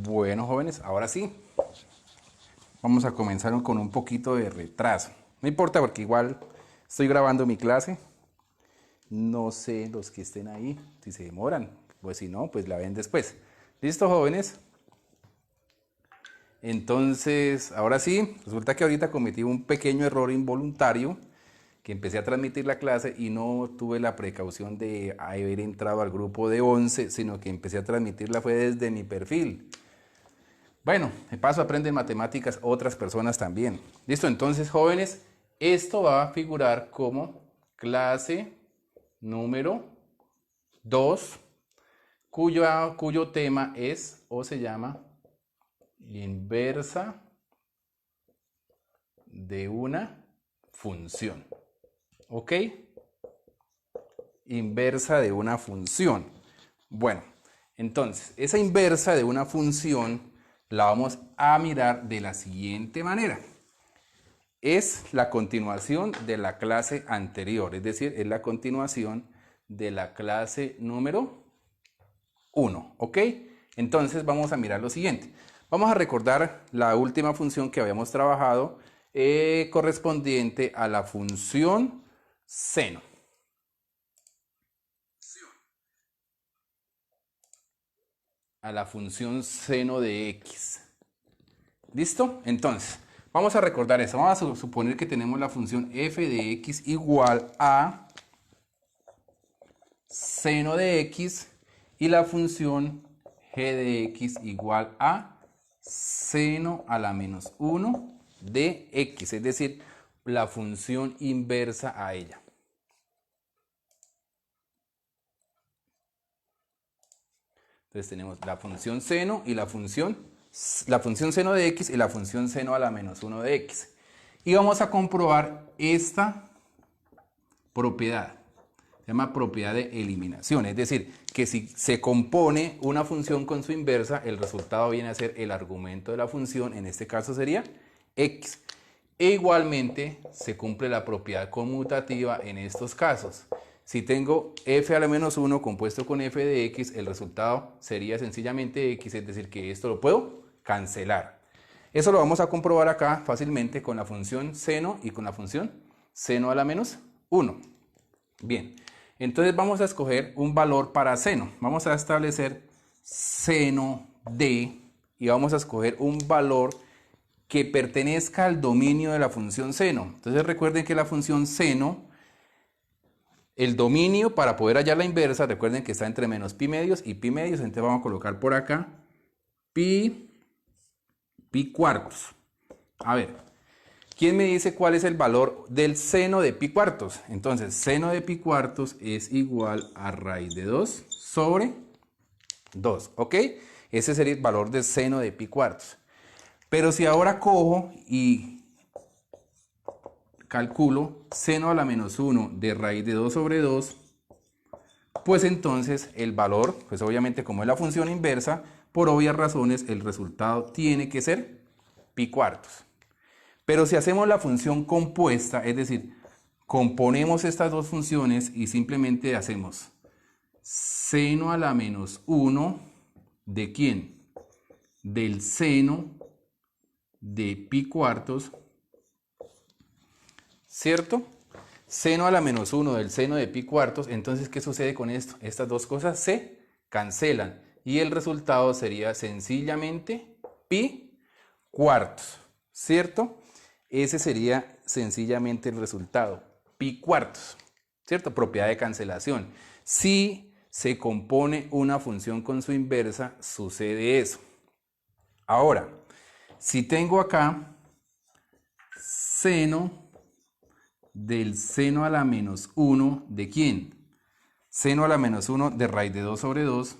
Bueno, jóvenes, ahora sí, vamos a comenzar con un poquito de retraso. No importa porque igual estoy grabando mi clase. No sé los que estén ahí, si se demoran, pues si no, pues la ven después. ¿Listo, jóvenes? Entonces, ahora sí, resulta que ahorita cometí un pequeño error involuntario, que empecé a transmitir la clase y no tuve la precaución de haber entrado al grupo de 11, sino que empecé a transmitirla fue desde mi perfil. Bueno, de paso aprenden matemáticas otras personas también. Listo, entonces jóvenes, esto va a figurar como clase número 2, cuyo tema es o se llama inversa de una función. ¿Ok? Inversa de una función. Bueno, entonces, esa inversa de una función la vamos a mirar de la siguiente manera. Es la continuación de la clase anterior, es decir, es la continuación de la clase número 1, ¿ok? Entonces vamos a mirar lo siguiente. Vamos a recordar la última función que habíamos trabajado correspondiente a la función seno. A la función seno de x. ¿Listo? Entonces, vamos a recordar eso. Vamos a suponer que tenemos la función f de x igual a seno de x y la función g de x igual a seno a la menos 1 de x, es decir, la función inversa a ella. Entonces tenemos la función seno y la función seno de x y la función seno a la menos 1 de x. Y vamos a comprobar esta propiedad. Se llama propiedad de eliminación, es decir, que si se compone una función con su inversa, el resultado viene a ser el argumento de la función, en este caso sería x. E igualmente se cumple la propiedad conmutativa en estos casos. Si tengo f a la menos 1 compuesto con f de x, el resultado sería sencillamente x, es decir, que esto lo puedo cancelar. Eso lo vamos a comprobar acá fácilmente con la función seno y con la función seno a la menos 1. Bien, entonces vamos a escoger un valor para seno. Vamos a establecer seno de y vamos a escoger un valor que pertenezca al dominio de la función seno. Entonces recuerden que la función seno, el dominio para poder hallar la inversa, recuerden que está entre menos pi medios y pi medios. Entonces vamos a colocar por acá pi cuartos. A ver, ¿quién me dice cuál es el valor del seno de pi cuartos? Entonces, seno de pi cuartos es igual a raíz de 2 sobre 2, ¿ok? Ese sería el valor del seno de pi cuartos. Pero si ahora cojo y calculo seno a la menos 1 de raíz de 2 sobre 2, pues entonces el valor, pues obviamente como es la función inversa, por obvias razones el resultado tiene que ser pi cuartos. Pero si hacemos la función compuesta, es decir, componemos estas dos funciones y simplemente hacemos seno a la menos 1 de ¿quién? Del seno de pi cuartos, ¿cierto? Seno a la menos 1 del seno de pi cuartos, entonces ¿qué sucede con esto? Estas dos cosas se cancelan y el resultado sería sencillamente pi cuartos, ¿cierto? Ese sería sencillamente el resultado, pi cuartos, ¿cierto? Propiedad de cancelación. Si se compone una función con su inversa, sucede eso. Ahora, si tengo acá seno del seno a la menos 1 de ¿quién? Seno a la menos 1 de raíz de 2 sobre 2,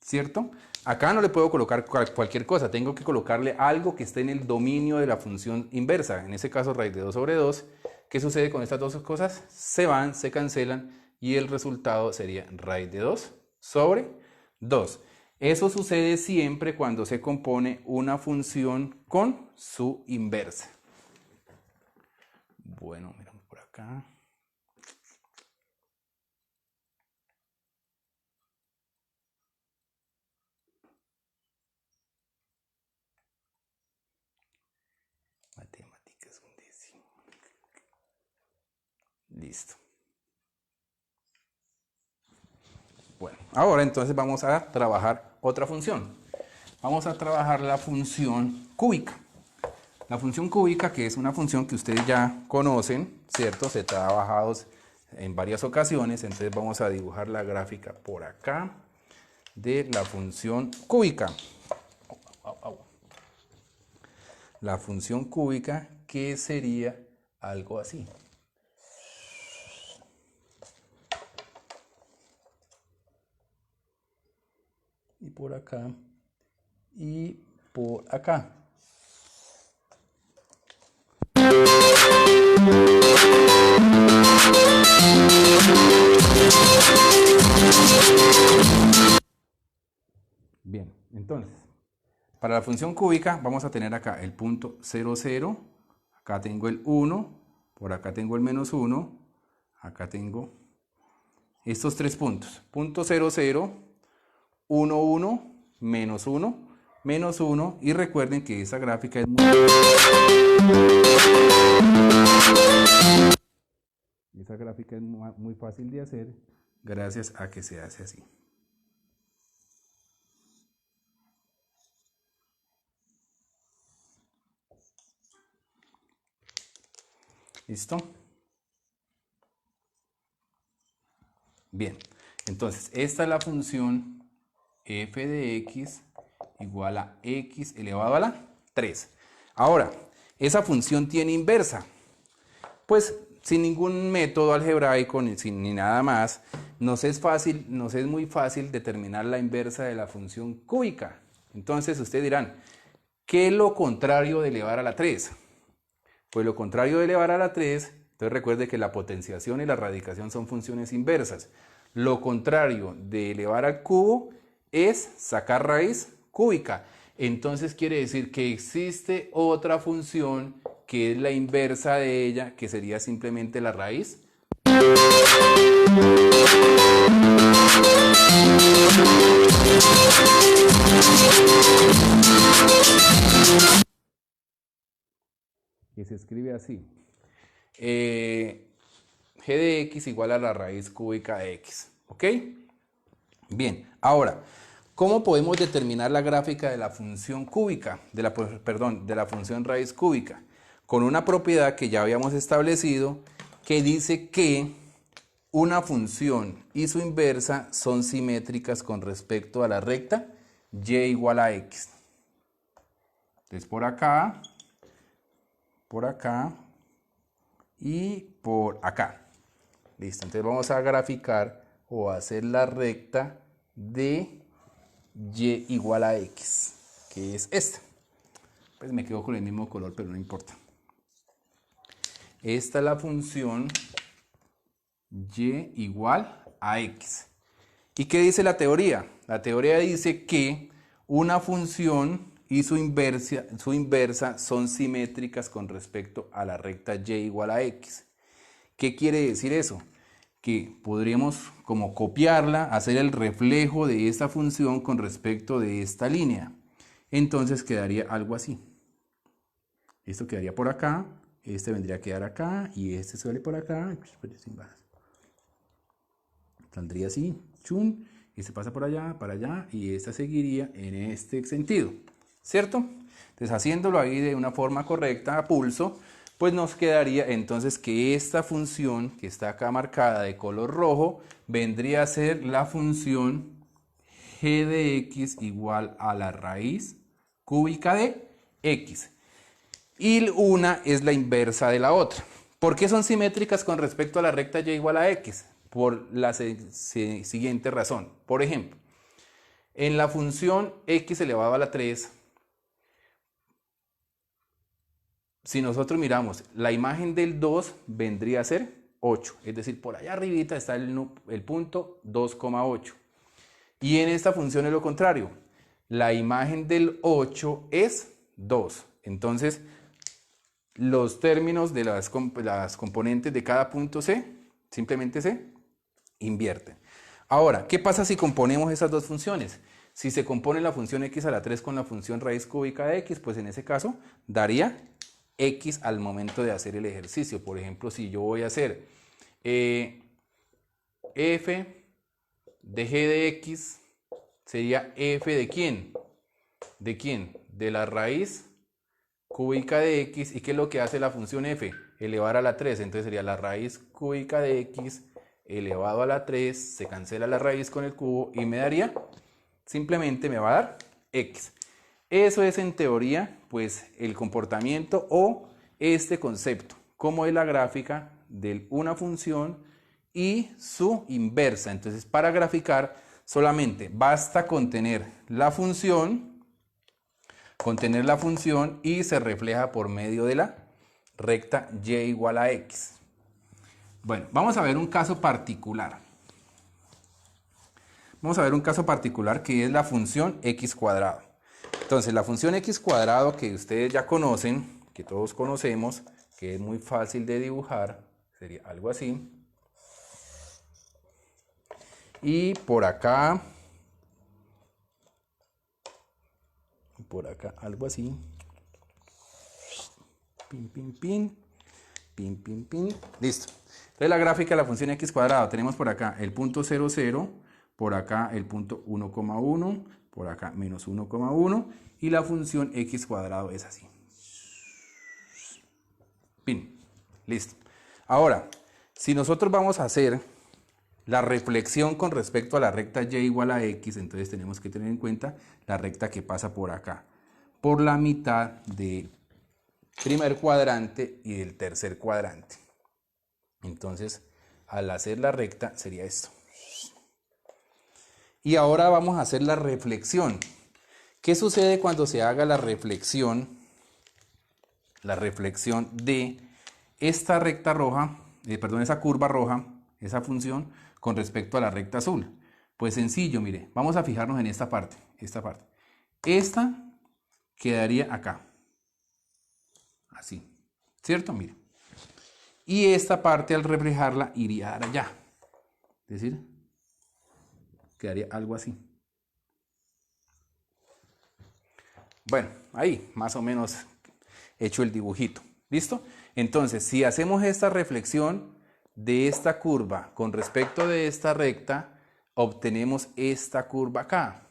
¿cierto? Acá no le puedo colocar cualquier cosa, tengo que colocarle algo que esté en el dominio de la función inversa, en ese caso raíz de 2 sobre 2. ¿Qué sucede con estas dos cosas? Se van, se cancelan y el resultado sería raíz de 2 sobre 2. Eso sucede siempre cuando se compone una función con su inversa. Bueno, miramos por acá. Listo. Bueno, ahora entonces vamos a trabajar otra función. Vamos a trabajar la función cúbica. La función cúbica, que es una función que ustedes ya conocen, ¿cierto? Se ha trabajado en varias ocasiones, entonces vamos a dibujar la gráfica por acá de la función cúbica. La función cúbica, que sería algo así. Y por acá, y por acá. Bien, entonces, para la función cúbica vamos a tener acá el punto 0, 0, acá tengo el 1, por acá tengo el menos 1, acá tengo estos tres puntos, punto 0, 0, 1, 1, menos 1, menos 1, y recuerden que esa gráfica es muy fácil de hacer gracias a que se hace así. ¿Listo? Bien, entonces esta es la función f de x igual a x elevado a la 3. Ahora, esa función tiene inversa. Pues sin ningún método algebraico ni nada más, nos es muy fácil determinar la inversa de la función cúbica. Entonces ustedes dirán, ¿qué es lo contrario de elevar a la 3? Pues lo contrario de elevar a la 3, entonces recuerde que la potenciación y la radicación son funciones inversas. Lo contrario de elevar al cubo es sacar raíz cúbica. Entonces quiere decir que existe otra función que es la inversa de ella, que sería simplemente la raíz. Que se escribe así. G de x igual a la raíz cúbica de x. ¿Ok? Bien, ahora, ¿cómo podemos determinar la gráfica de la función cúbica? De la función raíz cúbica. Con una propiedad que ya habíamos establecido, que dice que una función y su inversa son simétricas con respecto a la recta y igual a x. Entonces por acá y por acá. Listo, entonces vamos a graficar o a hacer la recta de y igual a x, que es esta. Pues me quedo con el mismo color, pero no importa. Esta es la función y igual a x. ¿Y qué dice la teoría? La teoría dice que una función y su inversa son simétricas con respecto a la recta y igual a x. ¿Qué quiere decir eso? Que podríamos como copiarla, hacer el reflejo de esta función con respecto de esta línea. Entonces quedaría algo así. Esto quedaría por acá, este vendría a quedar acá y este sale por acá. Saldría así, chum, y se pasa por allá, para allá, y esta seguiría en este sentido, ¿cierto? Entonces haciéndolo ahí de una forma correcta, a pulso, pues nos quedaría entonces que esta función que está acá marcada de color rojo vendría a ser la función g de x igual a la raíz cúbica de x. Y una es la inversa de la otra. ¿Por qué son simétricas con respecto a la recta y igual a x? Por la siguiente razón. Por ejemplo, en la función x elevado a la 3, si nosotros miramos, la imagen del 2 vendría a ser 8. Es decir, por allá arribita está el punto 2,8. Y en esta función es lo contrario. La imagen del 8 es 2. Entonces, los términos de las componentes de cada punto C, simplemente se invierten. Ahora, ¿qué pasa si componemos esas dos funciones? Si se compone la función x a la 3 con la función raíz cúbica de x, pues en ese caso daría x al momento de hacer el ejercicio. Por ejemplo, si yo voy a hacer f de g de x sería f de ¿quién? ¿De quién? De la raíz cúbica de x. ¿Y qué es lo que hace la función f? Elevar a la 3. Entonces sería la raíz cúbica de x elevado a la 3. Se cancela la raíz con el cubo y me daría, simplemente me va a dar x. Eso es en teoría pues el comportamiento o este concepto, como es la gráfica de una función y su inversa. Entonces para graficar solamente basta contener la función y se refleja por medio de la recta y igual a x. Bueno, vamos a ver un caso particular. Vamos a ver un caso particular que es la función x cuadrado. Entonces la función x cuadrado que ustedes ya conocen, que todos conocemos, que es muy fácil de dibujar, sería algo así. Y por acá algo así. Pin, pin, pin. Pin, pin, pin. Listo. Entonces la gráfica de la función x cuadrado, tenemos por acá el punto 0, 0, por acá el punto 1,1, por acá menos 1,1 y la función x cuadrado es así. Pin. Listo. Ahora, si nosotros vamos a hacer la reflexión con respecto a la recta y igual a x, entonces tenemos que tener en cuenta la recta que pasa por acá, por la mitad del primer cuadrante y del tercer cuadrante. Entonces, al hacer la recta sería esto. Y ahora vamos a hacer la reflexión. ¿Qué sucede cuando se haga la reflexión? La reflexión de esta recta roja, esa curva roja, esa función, con respecto a la recta azul. Pues sencillo, mire, vamos a fijarnos en esta parte. Esta quedaría acá. Así, ¿cierto? Mire. Y esta parte al reflejarla iría a allá. Es decir, quedaría algo así. Bueno, ahí más o menos hecho el dibujito. ¿Listo? Entonces, si hacemos esta reflexión de esta curva con respecto de esta recta, obtenemos esta curva acá.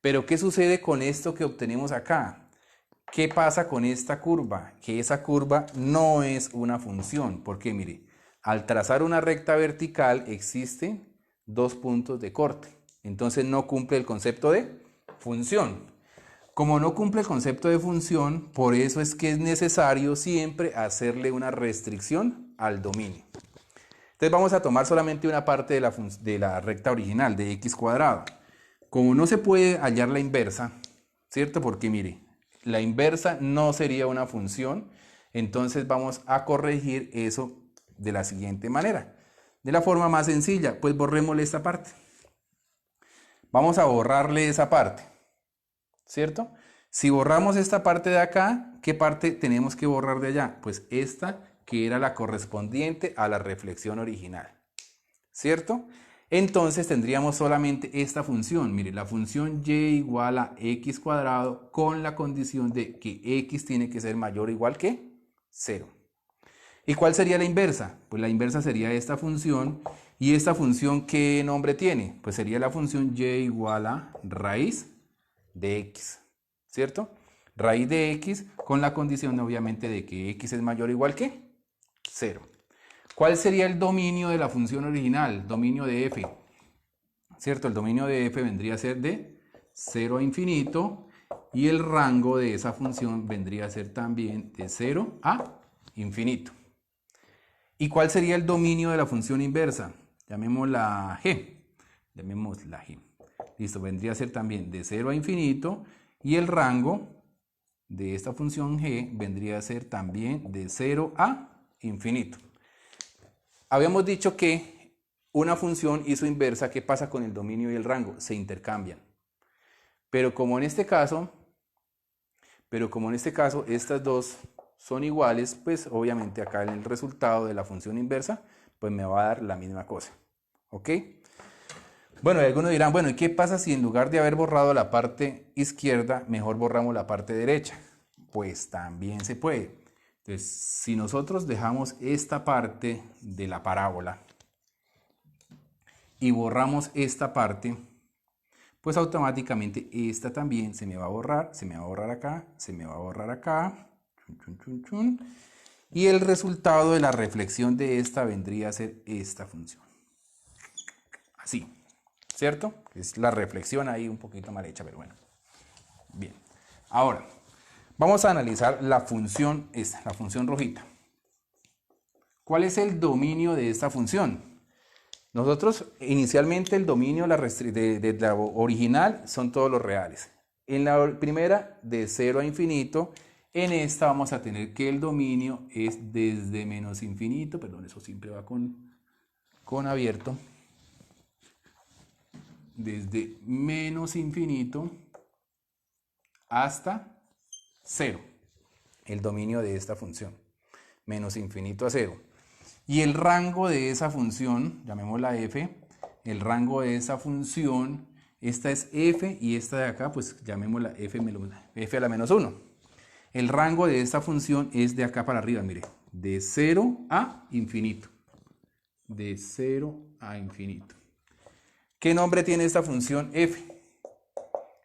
Pero ¿qué sucede con esto que obtenemos acá? ¿Qué pasa con esta curva? Que esa curva no es una función. Porque mire, al trazar una recta vertical existen dos puntos de corte. Entonces no cumple el concepto de función. Como no cumple el concepto de función, por eso es que es necesario siempre hacerle una restricción al dominio. Entonces vamos a tomar solamente una parte de la recta original de x cuadrado. Como no se puede hallar la inversa, ¿cierto? Porque mire, la inversa no sería una función, entonces vamos a corregir eso de la siguiente manera. De la forma más sencilla, pues borrémosle esta parte. Vamos a borrarle esa parte, ¿cierto? Si borramos esta parte de acá, ¿qué parte tenemos que borrar de allá? Pues esta que era la correspondiente a la reflexión original, ¿cierto? Entonces tendríamos solamente esta función. Mire, la función y igual a x cuadrado con la condición de que x tiene que ser mayor o igual que 0. ¿Y cuál sería la inversa? Pues la inversa sería esta función. ¿Y esta función qué nombre tiene? Pues sería la función y igual a raíz de x, ¿cierto? Raíz de x con la condición obviamente de que x es mayor o igual que 0. ¿Cuál sería el dominio de la función original? Dominio de f, ¿cierto? El dominio de f vendría a ser de 0 a infinito y el rango de esa función vendría a ser también de 0 a infinito. ¿Y cuál sería el dominio de la función inversa? Llamémosla g. Listo, vendría a ser también de 0 a infinito y el rango de esta función g vendría a ser también de 0 a infinito. Habíamos dicho que una función y su inversa, ¿qué pasa con el dominio y el rango? Se intercambian. Pero como en este caso estas dos son iguales, pues obviamente acá en el resultado de la función inversa, pues me va a dar la misma cosa. ¿Ok? Bueno, y algunos dirán, bueno, ¿y qué pasa si en lugar de haber borrado la parte izquierda, mejor borramos la parte derecha? Pues también se puede. Entonces, si nosotros dejamos esta parte de la parábola y borramos esta parte, pues automáticamente esta también se me va a borrar acá, se me va a borrar acá. Chun, chun, chun, chun. Y el resultado de la reflexión de esta vendría a ser esta función. Así, ¿cierto? Es la reflexión ahí un poquito mal hecha, pero bueno. Bien. Ahora, vamos a analizar la función esta, la función rojita. ¿Cuál es el dominio de esta función? Nosotros, inicialmente, el dominio de la original son todos los reales. En la primera, de 0 a infinito. En esta vamos a tener que el dominio es desde menos infinito, perdón, eso siempre va con abierto. Desde menos infinito hasta 0. El dominio de esta función. Menos infinito a 0. Y el rango de esa función, llamémosla f, el rango de esa función, esta es f y esta de acá, pues llamémosla f a la menos 1. El rango de esta función es de acá para arriba, mire, de 0 a infinito. De 0 a infinito. ¿Qué nombre tiene esta función f?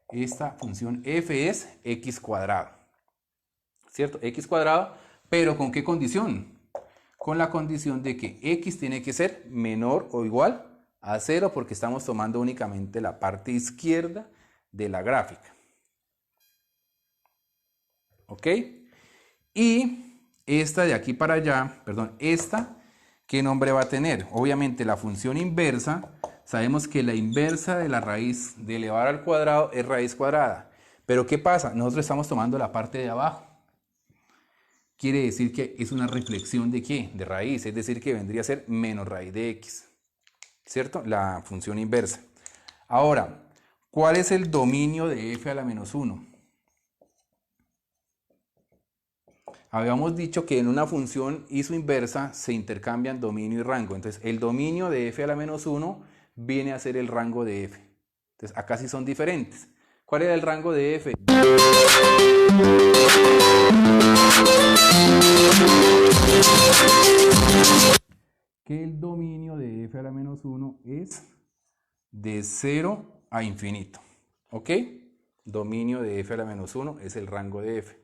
Esta función f es x cuadrado. ¿Cierto? X cuadrado, pero ¿con qué condición? Con la condición de que x tiene que ser menor o igual a 0 porque estamos tomando únicamente la parte izquierda de la gráfica. ¿Ok? Y esta de aquí para allá, perdón, esta, ¿qué nombre va a tener? Obviamente la función inversa, sabemos que la inversa de la raíz de elevar al cuadrado es raíz cuadrada. Pero ¿qué pasa? Nosotros estamos tomando la parte de abajo. Quiere decir que es una reflexión de ¿qué? De raíz, es decir que vendría a ser menos raíz de x. ¿Cierto? La función inversa. Ahora, ¿cuál es el dominio de f a la menos 1? Habíamos dicho que en una función y su inversa se intercambian dominio y rango. Entonces, el dominio de f a la menos 1 viene a ser el rango de f. Entonces, acá sí son diferentes. ¿Cuál era el rango de f? Que el dominio de f a la menos 1 es de 0 a infinito. ¿Ok? Dominio de f a la menos 1 es el rango de f.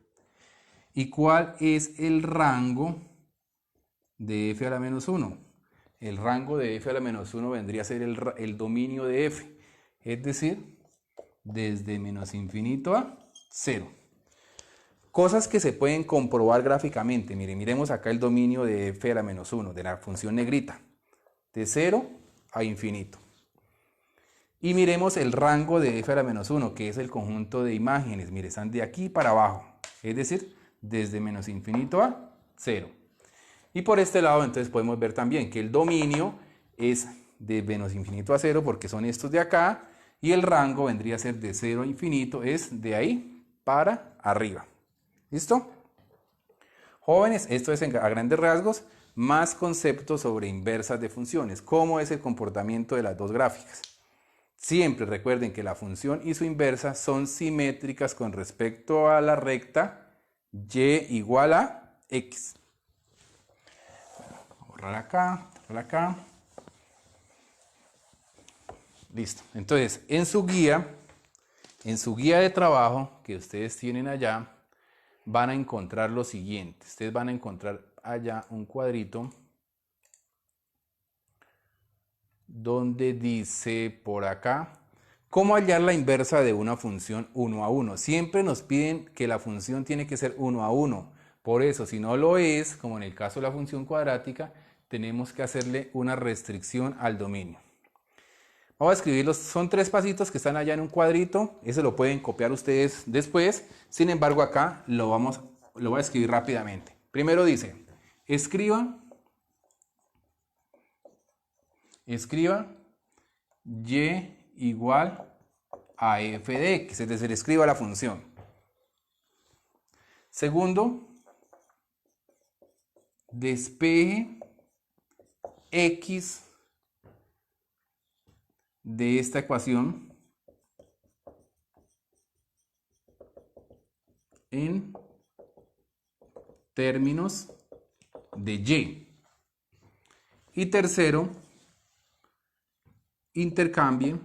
¿Y cuál es el rango de f a la menos 1? El rango de f a la menos 1 vendría a ser el dominio de f. Es decir, desde menos infinito a 0. Cosas que se pueden comprobar gráficamente. Miren, miremos acá el dominio de f a la menos 1, de la función negrita. De 0 a infinito. Y miremos el rango de f a la menos 1, que es el conjunto de imágenes. Miren, están de aquí para abajo. Es decir, desde menos infinito a 0. Y por este lado, entonces podemos ver también que el dominio es de menos infinito a 0, porque son estos de acá. Y el rango vendría a ser de 0 a infinito, es de ahí para arriba. ¿Listo? Jóvenes, esto es a grandes rasgos, más conceptos sobre inversas de funciones. ¿Cómo es el comportamiento de las dos gráficas? Siempre recuerden que la función y su inversa son simétricas con respecto a la recta y igual a x. Borrar acá, borrar acá. Listo. Entonces, en su guía de trabajo que ustedes tienen allá, van a encontrar lo siguiente. Ustedes van a encontrar allá un cuadrito donde dice por acá, ¿cómo hallar la inversa de una función 1 a 1? Siempre nos piden que la función tiene que ser 1 a 1. Por eso, si no lo es, como en el caso de la función cuadrática, tenemos que hacerle una restricción al dominio. Vamos a escribirlos, son 3 pasitos que están allá en un cuadrito, ese lo pueden copiar ustedes después, sin embargo acá lo voy a escribir rápidamente. Primero dice, escriba y igual a f de x, es decir, escriba la función. Segundo, despeje x de esta ecuación en términos de y. Y tercero, intercambie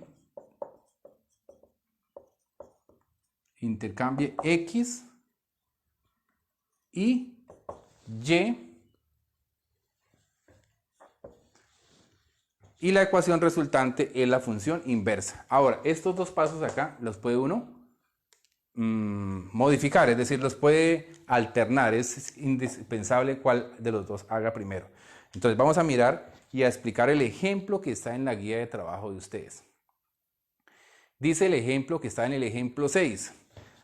x y y la ecuación resultante es la función inversa. Ahora, estos dos pasos acá los puede uno modificar, es decir, los puede alternar, es indispensable cuál de los dos haga primero. Entonces vamos a mirar y a explicar el ejemplo que está en la guía de trabajo de ustedes. Dice el ejemplo que está en el ejemplo 6.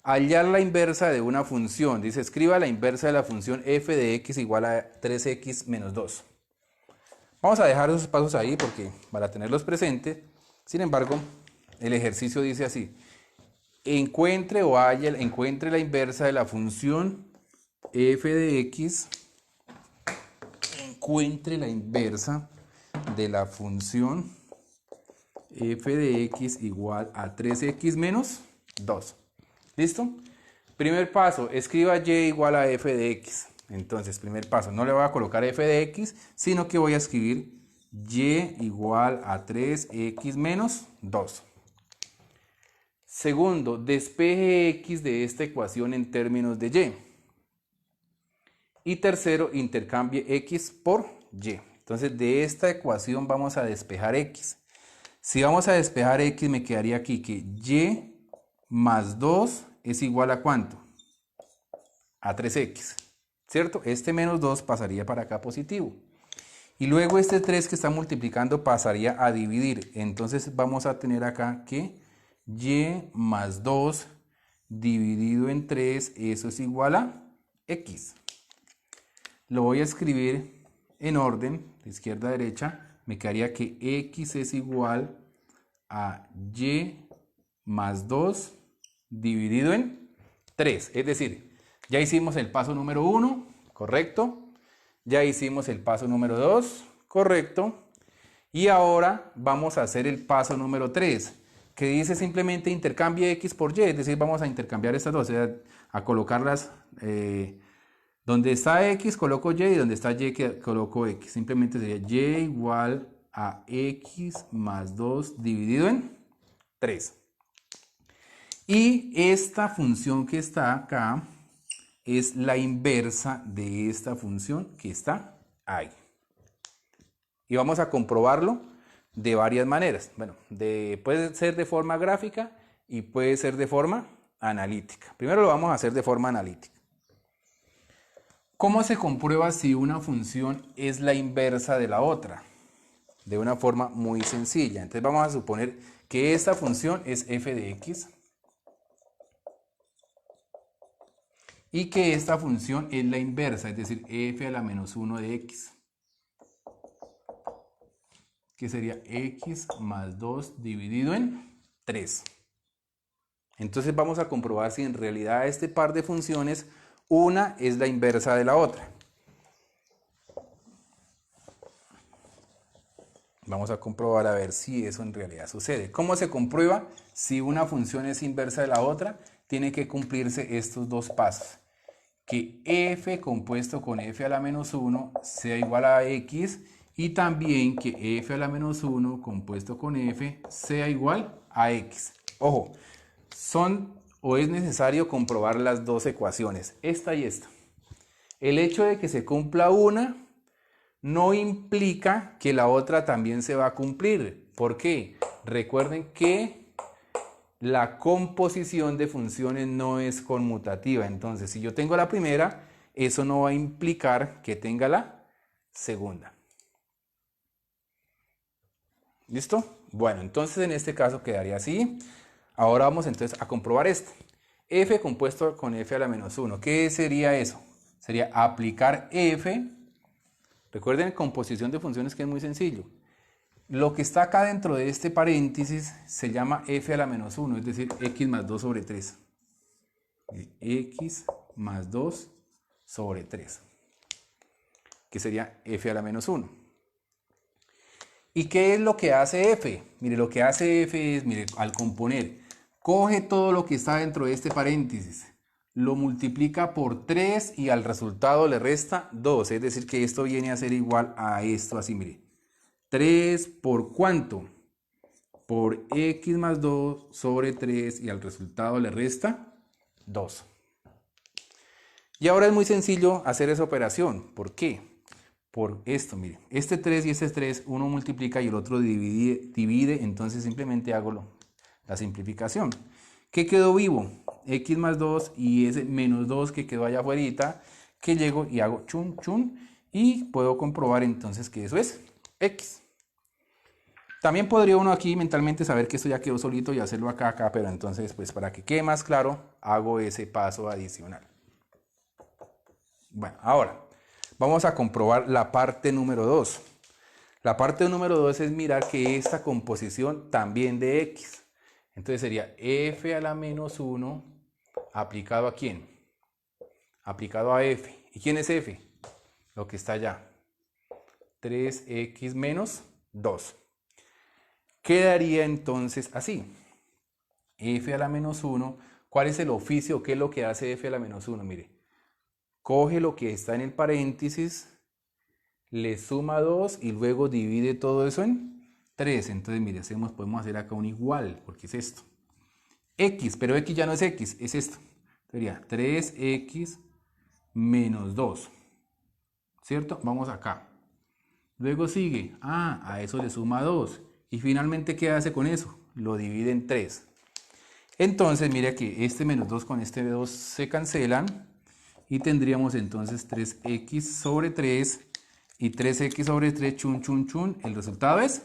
Hallar la inversa de una función. Dice, escriba la inversa de la función f de x igual a 3x menos 2. Vamos a dejar esos pasos ahí porque para tenerlos presentes. Sin embargo, el ejercicio dice así. Encuentre la inversa de la función f de x. Encuentre la inversa de la función f de x igual a 3x menos 2. ¿Listo? Primer paso, escriba y igual a f de x. Entonces, primer paso, no le voy a colocar f de x, sino que voy a escribir y igual a 3x menos 2. Segundo, despeje x de esta ecuación en términos de y. Y tercero, intercambie x por y. Entonces, de esta ecuación vamos a despejar x. Si vamos a despejar x, me quedaría aquí que y más 2 es igual a ¿cuánto? A 3x, ¿cierto? Este menos 2 pasaría para acá positivo. Y luego este 3 que está multiplicando pasaría a dividir. Entonces vamos a tener acá que y más 2 dividido en 3, eso es igual a x. Lo voy a escribir en orden, de izquierda a derecha. Me quedaría que x es igual a y más 2 dividido en 3. Es decir, ya hicimos el paso número 1, correcto. Ya hicimos el paso número 2, correcto. Y ahora vamos a hacer el paso número 3, que dice simplemente intercambie x por y. Es decir, vamos a intercambiar estas dos, o sea, a colocarlas... donde está x coloco y donde está y coloco x. Simplemente sería y igual a x más 2 dividido en 3. Y esta función que está acá es la inversa de esta función que está ahí. Y vamos a comprobarlo de varias maneras. Bueno, puede ser de forma gráfica y puede ser de forma analítica. Primero lo vamos a hacer de forma analítica. ¿Cómo se comprueba si una función es la inversa de la otra? De una forma muy sencilla. Entonces vamos a suponer que esta función es f de x y que esta función es la inversa, es decir, f a la menos 1 de x, que sería x más 2 dividido en 3. Entonces vamos a comprobar si en realidad este par de funciones una es la inversa de la otra. Vamos a comprobar a ver si eso en realidad sucede. ¿Cómo se comprueba si una función es inversa de la otra? Tiene que cumplirse estos dos pasos. Que f compuesto con f a la menos 1 sea igual a x y también que f a la menos 1 compuesto con f sea igual a x. Ojo, es necesario comprobar las dos ecuaciones, esta y esta. El hecho de que se cumpla una no implica que la otra también se va a cumplir. ¿Por qué? Recuerden que la composición de funciones no es conmutativa. Entonces, si yo tengo la primera, eso no va a implicar que tenga la segunda. ¿Listo? Bueno, entonces en este caso quedaría así. Ahora vamos entonces a comprobar esto. F compuesto con f a la menos 1. ¿Qué sería eso? Sería aplicar f. Recuerden, composición de funciones, que es muy sencillo. Lo que está acá dentro de este paréntesis se llama f a la menos 1, es decir, x más 2 sobre 3. X más 2 sobre 3. Que sería f a la menos 1. ¿Y qué es lo que hace f? Mire, lo que hace f es, mire, al componer, coge todo lo que está dentro de este paréntesis, lo multiplica por 3 y al resultado le resta 2. Es decir, que esto viene a ser igual a esto, así, mire. 3 por ¿cuánto? Por x más 2 sobre 3 y al resultado le resta 2. Y ahora es muy sencillo hacer esa operación. ¿Por qué? Por esto, mire. Este 3 y este 3, uno multiplica y el otro divide, entonces simplemente hago la simplificación. ¿Qué quedó vivo? X más 2 y ese menos 2 que quedó allá afuera, que llego y hago chun chun y puedo comprobar entonces que eso es X. También podría uno aquí mentalmente saber que esto ya quedó solito y hacerlo acá, pero entonces pues para que quede más claro hago ese paso adicional. Bueno, ahora vamos a comprobar la parte número 2. La parte número 2 es mirar que esta composición también de X. Entonces sería f a la menos 1 aplicado ¿a quién? Aplicado a f. ¿Y quién es f? Lo que está allá. 3x menos 2. Quedaría entonces así. F a la menos 1. ¿Cuál es el oficio? ¿Qué es lo que hace f a la menos 1? Mire. Coge lo que está en el paréntesis, le suma 2 y luego divide todo eso en 3. Entonces, mire, podemos hacer acá un igual, porque es esto. X, pero X ya no es X, es esto. Sería 3x menos 2. ¿Cierto? Vamos acá. Luego sigue, a eso le suma 2. Y finalmente, ¿qué hace con eso? Lo divide en 3. Entonces, mire que este menos 2 con este 2 se cancelan. Y tendríamos entonces 3x sobre 3 y 3x sobre 3, chun, chun, chun. El resultado es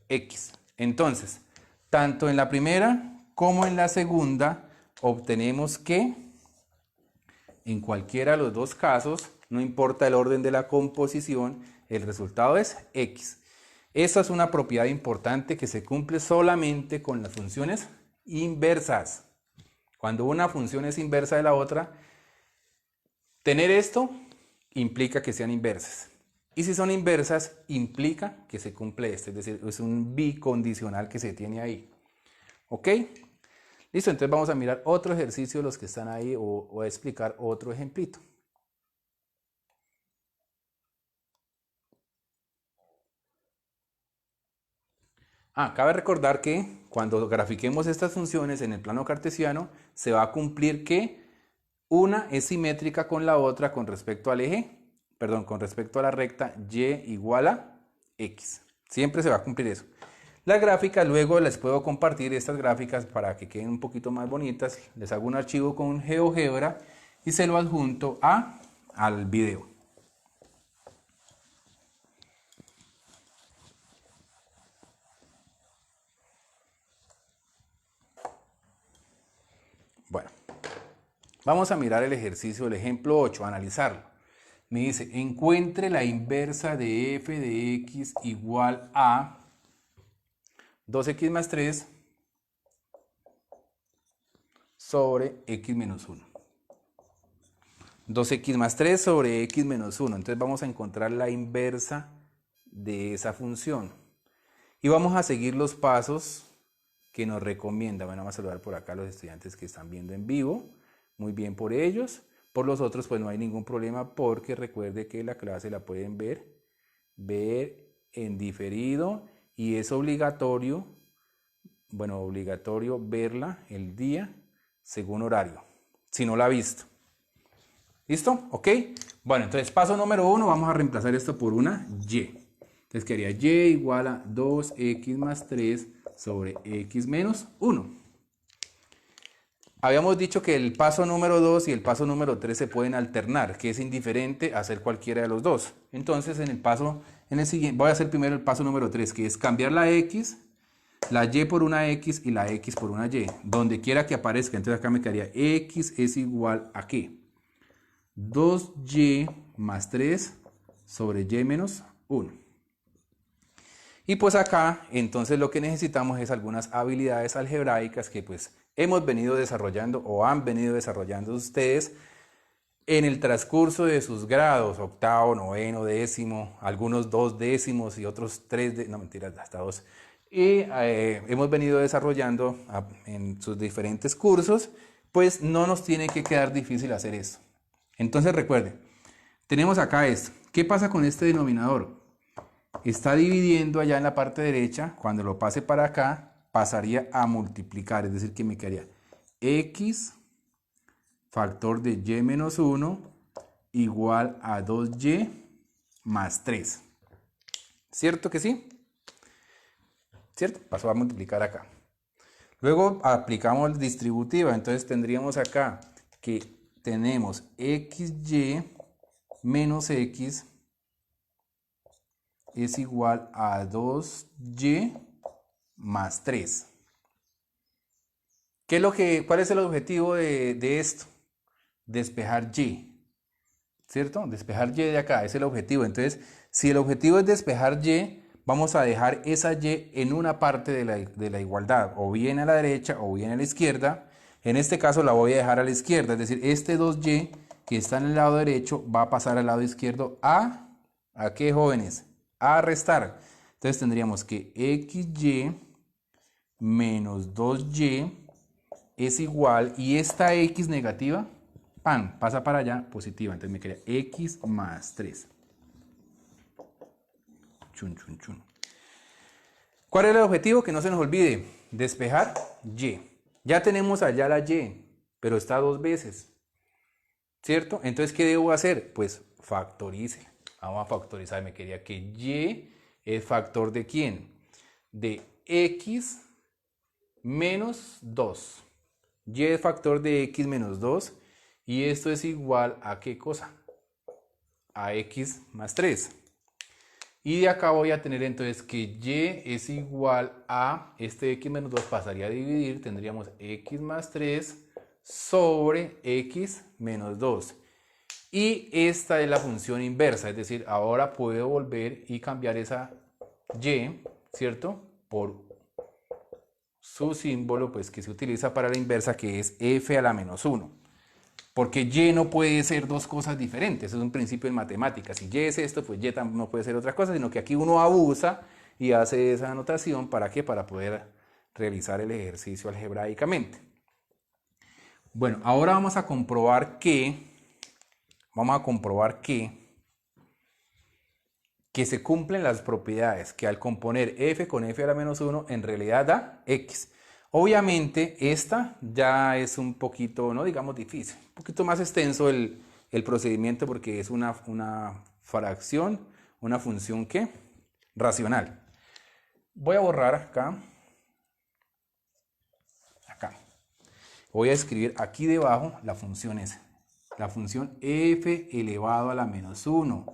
X. Entonces, tanto en la primera como en la segunda, obtenemos que en cualquiera de los dos casos, no importa el orden de la composición, el resultado es X. Esta es una propiedad importante que se cumple solamente con las funciones inversas. Cuando una función es inversa de la otra, tener esto implica que sean inversas. Y si son inversas, implica que se cumple esto. Es decir, es un bicondicional que se tiene ahí. ¿Ok? Listo, entonces vamos a mirar otro ejercicio de los que están ahí o a explicar otro ejemplito. Cabe recordar que cuando grafiquemos estas funciones en el plano cartesiano, se va a cumplir que una es simétrica con la otra con respecto al eje, con respecto a la recta y igual a x. Siempre se va a cumplir eso. Las gráficas, luego les puedo compartir estas gráficas para que queden un poquito más bonitas. Les hago un archivo con GeoGebra y se lo adjunto al video. Bueno, vamos a mirar el ejercicio del ejemplo 8, analizarlo. Me dice, encuentre la inversa de f de x igual a 2x más 3 sobre x menos 1. 2x más 3 sobre x menos 1. Entonces vamos a encontrar la inversa de esa función. Y vamos a seguir los pasos que nos recomienda. Bueno, vamos a saludar por acá a los estudiantes que están viendo en vivo. Muy bien por ellos. Por los otros pues no hay ningún problema porque recuerde que la clase la pueden ver en diferido y es obligatorio, obligatorio verla el día según horario, si no la ha visto. ¿Listo? ¿Ok? Bueno, entonces paso número 1, vamos a reemplazar esto por una y. Entonces quedaría y igual a 2x más 3 sobre x menos 1. Habíamos dicho que el paso número 2 y el paso número 3 se pueden alternar, que es indiferente hacer cualquiera de los dos. Entonces en el siguiente, voy a hacer primero el paso número 3, que es cambiar la x, la y por una x y la x por una y, donde quiera que aparezca. Entonces acá me quedaría x es igual a ¿qué? 2y más 3 sobre y menos 1. Y pues acá entonces lo que necesitamos es algunas habilidades algebraicas que pues hemos venido desarrollando o han venido desarrollando ustedes en el transcurso de sus grados, octavo, noveno, décimo, algunos 2 décimos y otros 3, no mentiras, hasta 2. Y hemos venido desarrollando en sus diferentes cursos pues no nos tiene que quedar difícil hacer esto. Entonces recuerden, tenemos acá esto. ¿Qué pasa con este denominador? Está dividiendo allá en la parte derecha. Cuando lo pase para acá, pasaría a multiplicar. Es decir, que me quedaría x factor de y menos 1 igual a 2y más 3. ¿Cierto que sí? ¿Cierto? Pasó a multiplicar acá. Luego aplicamos distributiva. Entonces tendríamos acá que tenemos xy menos x es igual a 2y más 3. ¿Cuál es el objetivo de esto? Despejar y, ¿cierto? Despejar y de acá es el objetivo. Entonces, si el objetivo es despejar y, vamos a dejar esa y en una parte de la igualdad, o bien a la derecha o bien a la izquierda. En este caso la voy a dejar a la izquierda, es decir, este 2y que está en el lado derecho va a pasar al lado izquierdo ¿a qué, jóvenes? A restar. Entonces tendríamos que xy menos 2y es igual, y esta x negativa, pan, pasa para allá, positiva. Entonces me queda x más 3. Chun, chun, chun. ¿Cuál es el objetivo? Que no se nos olvide, despejar y. Ya tenemos allá la y, pero está dos veces, ¿cierto? Entonces, ¿qué debo hacer? Pues factorice. Vamos a factorizar. Me quería que y es factor de ¿quién? De x menos 2. Y es factor de x menos 2. Y esto es igual a ¿qué cosa? A x más 3. Y de acá voy a tener entonces que y es igual a, este x menos 2 pasaría a dividir, tendríamos x más 3 sobre x menos 2. Y esta es la función inversa, es decir, ahora puedo volver y cambiar esa y, ¿cierto? Por su símbolo, pues, que se utiliza para la inversa, que es f a la menos 1. Porque y no puede ser dos cosas diferentes, es un principio en matemáticas. Si y es esto, pues y no puede ser otra cosa, sino que aquí uno abusa y hace esa anotación, ¿para qué? Para poder realizar el ejercicio algebraicamente. Bueno, ahora vamos a comprobar que se cumplen las propiedades, que al componer f con f a la menos 1 en realidad da x. Obviamente esta ya es un poquito, no digamos difícil, un poquito más extenso el procedimiento, porque es una fracción, una función que racional. Voy a borrar acá. Voy a escribir aquí debajo la función esa. La función f elevado a la menos 1.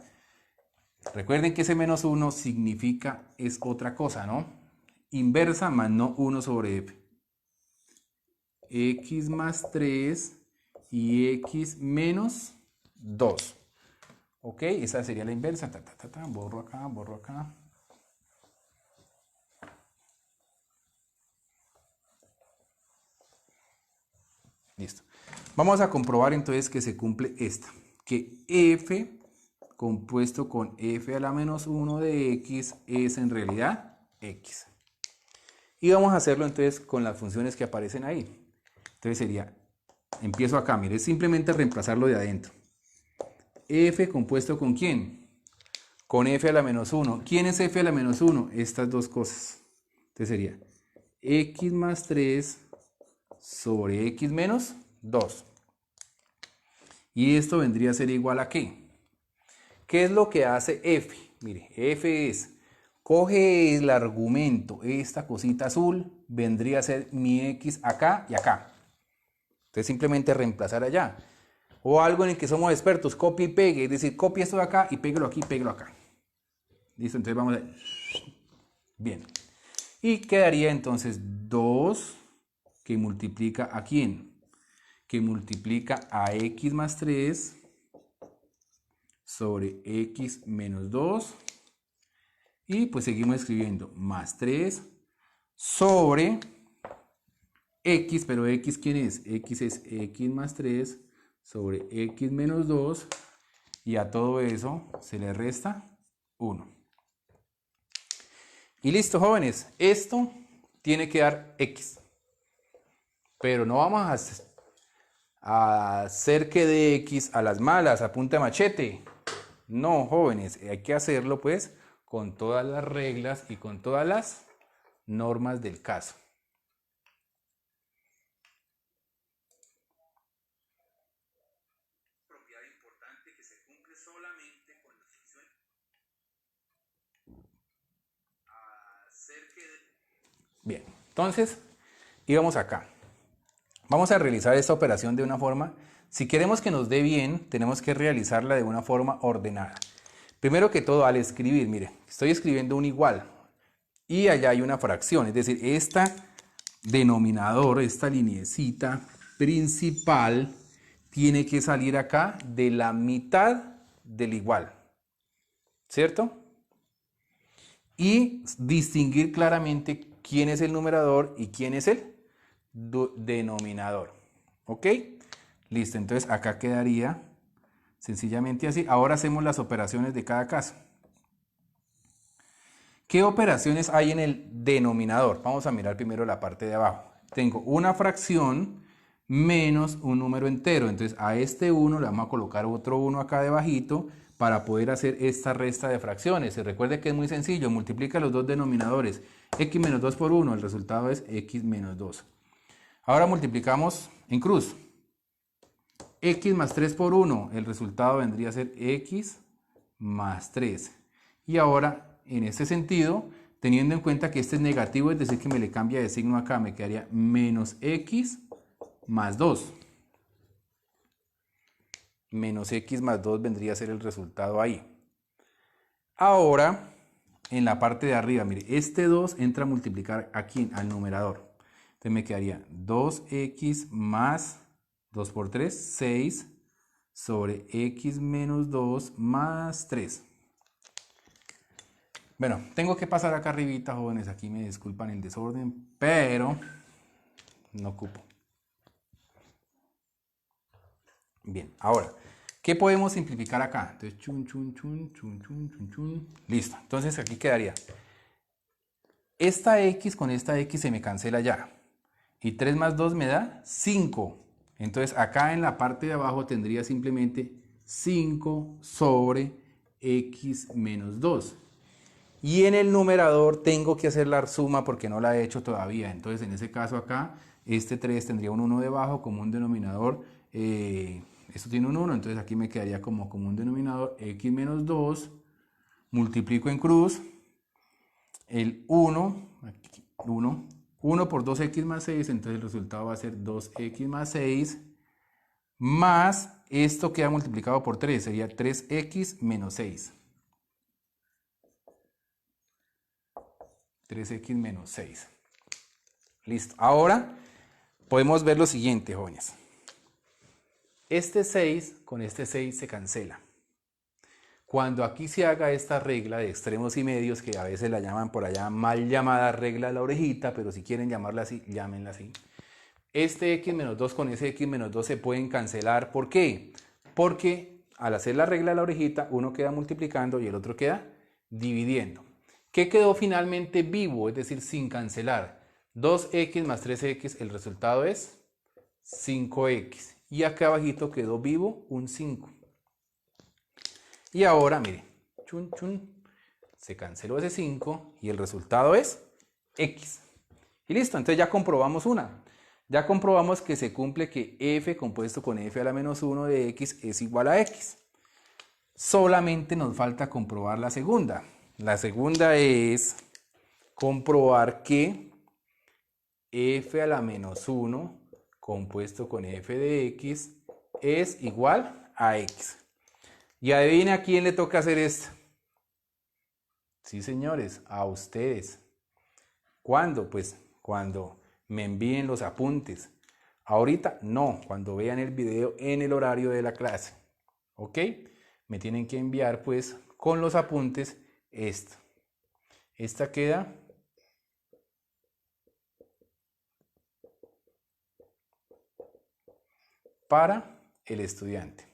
Recuerden que ese menos 1 significa, es otra cosa, ¿no? Inversa más no 1 sobre f. X más 3 y x menos 2. Ok, esa sería la inversa. Borro acá, borro acá. Listo. Vamos a comprobar entonces que se cumple esta. Que f compuesto con f a la menos 1 de x es en realidad x. Y vamos a hacerlo entonces con las funciones que aparecen ahí. Entonces sería, empiezo acá, mire, es simplemente reemplazarlo de adentro. F compuesto con ¿quién? Con f a la menos 1. ¿Quién es f a la menos 1? Estas dos cosas. Entonces sería x más 3 sobre x menos 2. Y esto vendría a ser igual a ¿qué? ¿Qué es lo que hace f? Mire, f es, coge el argumento, esta cosita azul, vendría a ser mi x acá y acá. Entonces simplemente reemplazar allá. O algo en el que somos expertos, copia y pegue, es decir, copia esto de acá y péguelo aquí, péguelo acá. Listo, entonces vamos a... Bien. Y quedaría entonces 2 que multiplica ¿a quién? Que multiplica a x más 3 sobre x menos 2. Y pues seguimos escribiendo más 3 sobre x, pero x ¿quién es? X es x más 3 sobre x menos 2. Y a todo eso se le resta 1. Y listo, jóvenes. Esto tiene que dar x. Pero no vamos hacer que de X a las malas, a punta de machete. No, jóvenes, hay que hacerlo pues con todas las reglas y con todas las normas del caso. Propiedad importante que se cumple solamente con la función hacer que de... Bien, entonces íbamos acá. Vamos a realizar esta operación de una forma, si queremos que nos dé bien, tenemos que realizarla de una forma ordenada. Primero que todo, al escribir, mire, estoy escribiendo un igual y allá hay una fracción, es decir, esta denominador, esta lineecita principal, tiene que salir acá de la mitad del igual, ¿cierto? Y distinguir claramente quién es el numerador y quién es el denominador. ¿Ok? Listo, entonces acá quedaría sencillamente así. Ahora hacemos las operaciones de cada caso. ¿Qué operaciones hay en el denominador? Vamos a mirar primero la parte de abajo. Tengo una fracción menos un número entero. Entonces a este 1 le vamos a colocar otro 1 acá debajito para poder hacer esta resta de fracciones. Se recuerde que es muy sencillo. Multiplica los dos denominadores. X menos 2 por 1. El resultado es X menos 2. Ahora multiplicamos en cruz. X más 3 por 1. El resultado vendría a ser X más 3. Y ahora, en este sentido, teniendo en cuenta que este es negativo, es decir, que me le cambia de signo acá, me quedaría menos X más 2. Menos X más 2 vendría a ser el resultado ahí. Ahora, en la parte de arriba, mire, este 2 entra a multiplicar aquí al numerador. Entonces me quedaría 2X más 2 por 3, 6 sobre X menos 2 más 3. Bueno, tengo que pasar acá arribita, jóvenes, aquí me disculpan el desorden, pero no ocupo. Bien, ahora, ¿qué podemos simplificar acá? Entonces, listo, entonces aquí quedaría. Esta X con esta X se me cancela ya. Y 3 más 2 me da 5. Entonces acá en la parte de abajo tendría simplemente 5 sobre X menos 2. Y en el numerador tengo que hacer la suma porque no la he hecho todavía. Entonces en ese caso acá, este 3 tendría un 1 debajo como un denominador. Esto tiene un 1, entonces aquí me quedaría como un denominador X menos 2. Multiplico en cruz. El 1, aquí, 1 por 2x más 6, entonces el resultado va a ser 2x más 6, más esto queda multiplicado por 3, sería 3x menos 6. 3x menos 6. Listo. Ahora podemos ver lo siguiente, jóvenes. Este 6 con este 6 se cancela. Cuando aquí se haga esta regla de extremos y medios, que a veces la llaman por allá mal llamada regla de la orejita, pero si quieren llamarla así, llámenla así. Este x menos 2 con ese x menos 2 se pueden cancelar. ¿Por qué? Porque al hacer la regla de la orejita, uno queda multiplicando y el otro queda dividiendo. ¿Qué quedó finalmente vivo? Es decir, sin cancelar. 2x más 3x, el resultado es 5x. Y acá abajito quedó vivo un 5. Y ahora, mire, se canceló ese 5 y el resultado es x. Y listo, entonces ya comprobamos una. Ya comprobamos que se cumple que f compuesto con f a la menos 1 de x es igual a x. Solamente nos falta comprobar la segunda. La segunda es comprobar que f a la menos 1 compuesto con f de x es igual a x. Y adivina a quién le toca hacer esto. Sí, señores, a ustedes. ¿Cuándo? Pues cuando me envíen los apuntes. Ahorita no, cuando vean el video en el horario de la clase. ¿Ok? Me tienen que enviar pues con los apuntes esto. Esta queda para el estudiante.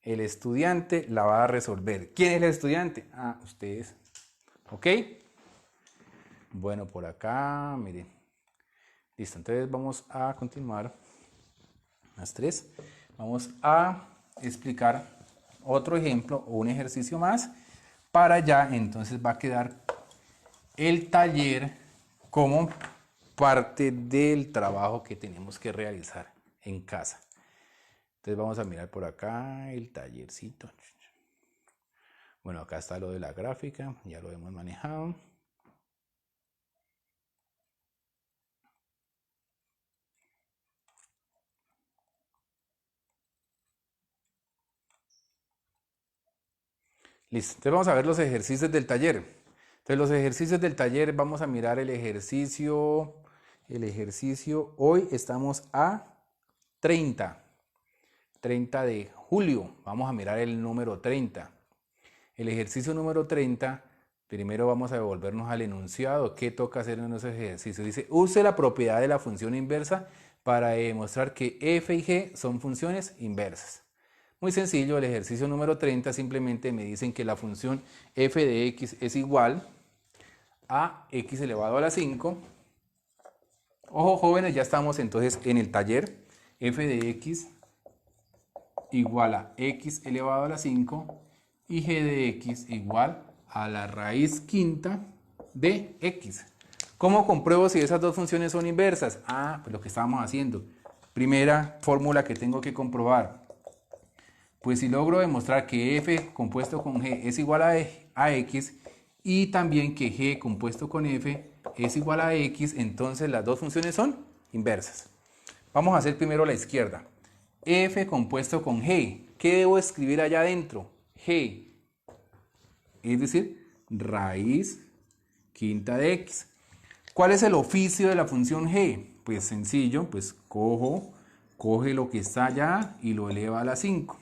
El estudiante la va a resolver. ¿Quién es el estudiante? Ah, ustedes. ¿Ok? Bueno, por acá, miren. Listo, entonces vamos a continuar. más 3. Vamos a explicar otro ejemplo o un ejercicio más. Para allá entonces va a quedar el taller como parte del trabajo que tenemos que realizar en casa. Entonces vamos a mirar por acá el tallercito. Bueno, acá está lo de la gráfica, ya lo hemos manejado. Listo, entonces vamos a ver los ejercicios del taller. Entonces los ejercicios del taller, vamos a mirar el ejercicio, hoy estamos a 30 de julio, vamos a mirar el número 30. El ejercicio número 30, primero vamos a devolvernos al enunciado. ¿Qué toca hacer en esos ejercicios? Dice, use la propiedad de la función inversa para demostrar que f y g son funciones inversas. Muy sencillo, el ejercicio número 30 simplemente me dicen que la función f de x es igual a x elevado a la 5. Ojo jóvenes, ya estamos entonces en el taller. F de x igual a x elevado a la 5 y g de x igual a la raíz quinta de x. ¿Cómo compruebo si esas dos funciones son inversas? Pues lo que estábamos haciendo. Primera fórmula que tengo que comprobar. Pues si logro demostrar que f compuesto con g es igual a x y también que g compuesto con f es igual a x, entonces las dos funciones son inversas. Vamos a hacer primero la izquierda. F compuesto con g. ¿Qué debo escribir allá adentro? G. Es decir, raíz quinta de x. ¿Cuál es el oficio de la función g? Pues sencillo, pues coge lo que está allá y lo eleva a la 5.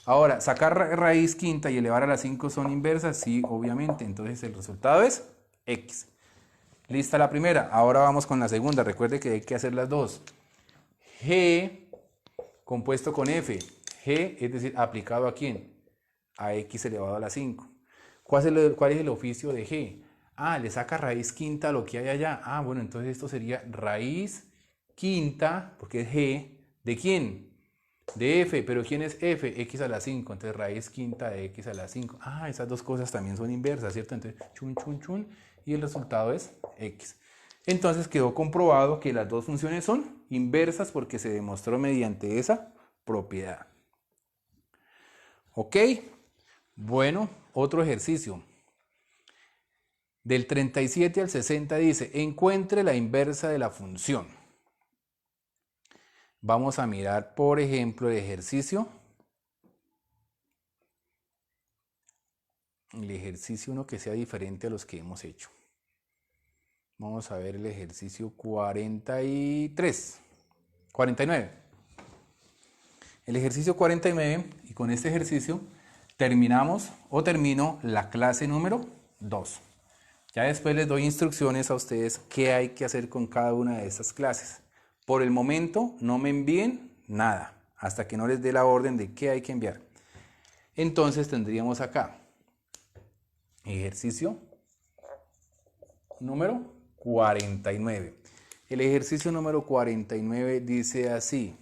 Ahora, sacar raíz quinta y elevar a la 5 son inversas, sí, obviamente. Entonces el resultado es x. Lista la primera. Ahora vamos con la segunda. Recuerde que hay que hacer las dos. G compuesto con f. G, es decir, aplicado a ¿quién? A x elevado a la 5. ¿Cuál es el oficio de g? Le saca raíz quinta a lo que hay allá. Bueno, entonces esto sería raíz quinta, porque es g, ¿de quién? De f, pero ¿quién es f? X a la 5, entonces raíz quinta de x a la 5. Esas dos cosas también son inversas, ¿cierto? Entonces, chun, y el resultado es x. Entonces quedó comprobado que las dos funciones son inversas porque se demostró mediante esa propiedad. ¿Ok? Bueno, otro ejercicio. Del 37 al 60 dice, encuentre la inversa de la función. Vamos a mirar, por ejemplo, el ejercicio. El ejercicio uno que sea diferente a los que hemos hecho. Vamos a ver el ejercicio 49. El ejercicio 49, y con este ejercicio termino la clase número 2. Ya después les doy instrucciones a ustedes qué hay que hacer con cada una de estas clases. Por el momento no me envíen nada, hasta que no les dé la orden de qué hay que enviar. Entonces tendríamos acá ejercicio número 49. El ejercicio número 49 dice así: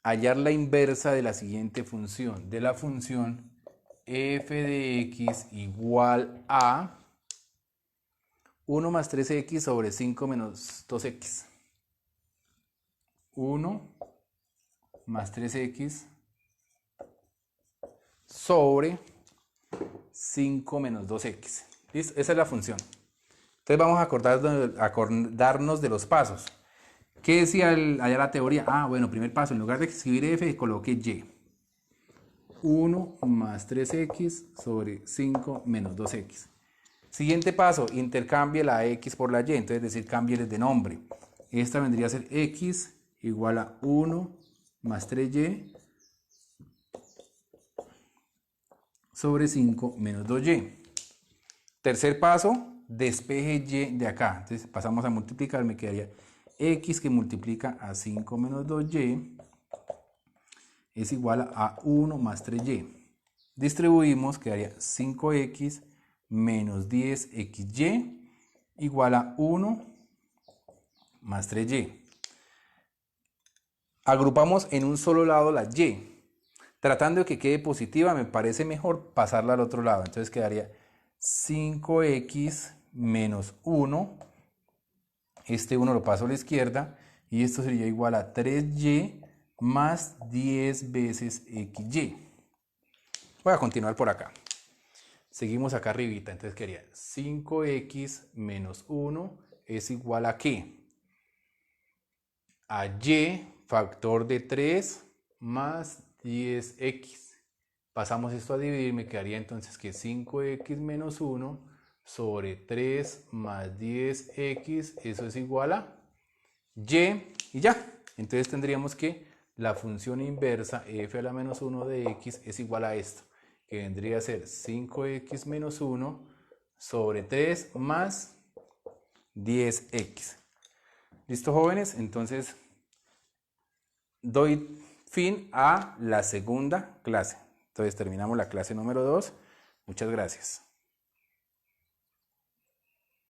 hallar la inversa de la siguiente función, de la función f de x igual a 1 más 3x sobre 5 menos 2x. 1 más 3x sobre 5 menos 2x. ¿Listo? Esa es la función. Entonces vamos a acordarnos de los pasos. ¿Qué decía allá la teoría? Bueno, primer paso, en lugar de escribir f, coloque y. 1 más 3x sobre 5 menos 2x. Siguiente paso, intercambie la x por la y, entonces es decir, cámbieles de nombre. Esta vendría a ser x igual a 1 más 3y sobre 5 menos 2y. Tercer paso, despeje y de acá. Entonces pasamos a multiplicar, me quedaría x que multiplica a 5 menos 2y es igual a 1 más 3y. Distribuimos, quedaría 5x menos 10xy igual a 1 más 3y. agrupamos en un solo lado la y. Tratando de que quede positiva, me parece mejor pasarla al otro lado. Entonces quedaría 5x menos 1. Este 1 lo paso a la izquierda. Y esto sería igual a 3y más 10 veces xy. Voy a continuar por acá. Seguimos acá arribita. Entonces quedaría 5x menos 1 es igual a ¿qué? A y factor de 3 más 10x. Pasamos esto a dividir, me quedaría entonces que 5x menos 1 sobre 3 más 10x, eso es igual a y ya. Entonces tendríamos que la función inversa f a la menos 1 de x es igual a esto, que vendría a ser 5x menos 1 sobre 3 más 10x. ¿Listo, jóvenes? Entonces doy fin a la segunda clase. Entonces terminamos la clase número 2. Muchas gracias.